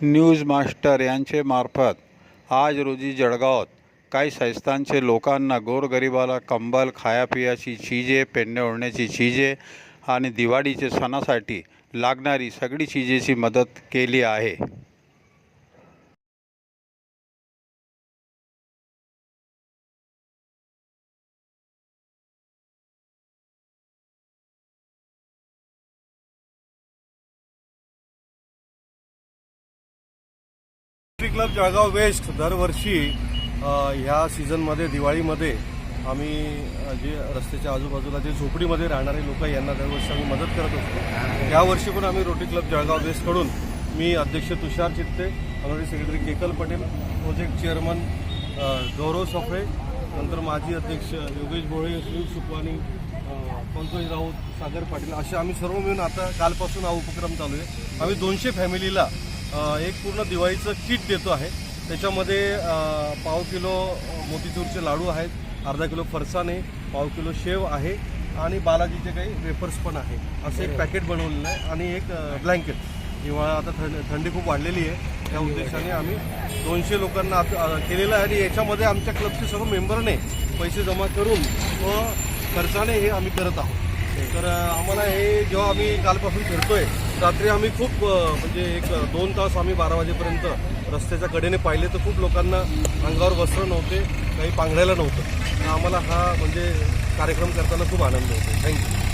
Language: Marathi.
न्यूज मास्टर यांचे मार्फत आज रोजी जळगावात काही संस्थांचे लोकांना गोरगरिबाला कंबल, खायापियाची चीजे, पेंढे ओढण्याची चीजे आणि दिवाळीच्या सणासाठी लागणारी सगळी चीजेची मदत केली आहे। रोटरी क्लब जळगाव वेस्ट दरवर्षी ह्या सीझनमध्ये दिवाळीमध्ये आम्ही जे रस्त्याच्या आजूबाजूला जे झोपडीमध्ये राहणारे लोक यांना दरवर्षी आम्ही मदत करत असतो। यावर्षी पण आम्ही रोटरी क्लब जळगाव वेस्टकडून मी अध्यक्ष Tushar Chitte, honorary secretary Kekal Patel, project chairman Gaurav Safale, नंतर माजी अध्यक्ष योगेश भोळे, सुनील सुकवानी, पंकज राऊत, सागर पाटील असे आम्ही सर्व मिळून आता कालपासून हा उपक्रम चालू आहे। आम्ही 200 फॅमिलीला एक पूर्ण दिवाळीचं किट देतो आहे। त्याच्यामध्ये पाव किलो मोतीचूरचे लाडू आहेत, अर्धा किलो फरसाणे, पाव किलो शेव आहे आणि बालाजीचे काही वेफर्स पण आहे, असं एक पॅकेट बनवलेलं आहे आणि एक ब्लँकेट। हिवाळा आता थंडी खूप वाढलेली आहे, त्या उद्देशाने आम्ही 200 लोकांना केलेलं आहे आणि याच्यामध्ये आमच्या क्लबचे सर्व मेंबरने पैसे जमा करून व खर्चाने हे आम्ही करत आहोत। तर आम्हाला हे जेव्हा आम्ही कालपासून फिरतोय, रात्री आम्ही खूप म्हणजे एक 2 तास आम्ही 12 वाजेपर्यंत रस्त्याच्या कडेने पाहिले तर खूप लोकांना अंगावर वस्त्र नव्हते, काही पांघरायला नव्हतं। आम्हाला हा म्हणजे कार्यक्रम करताना खूप आनंद होतो। थँक्यू।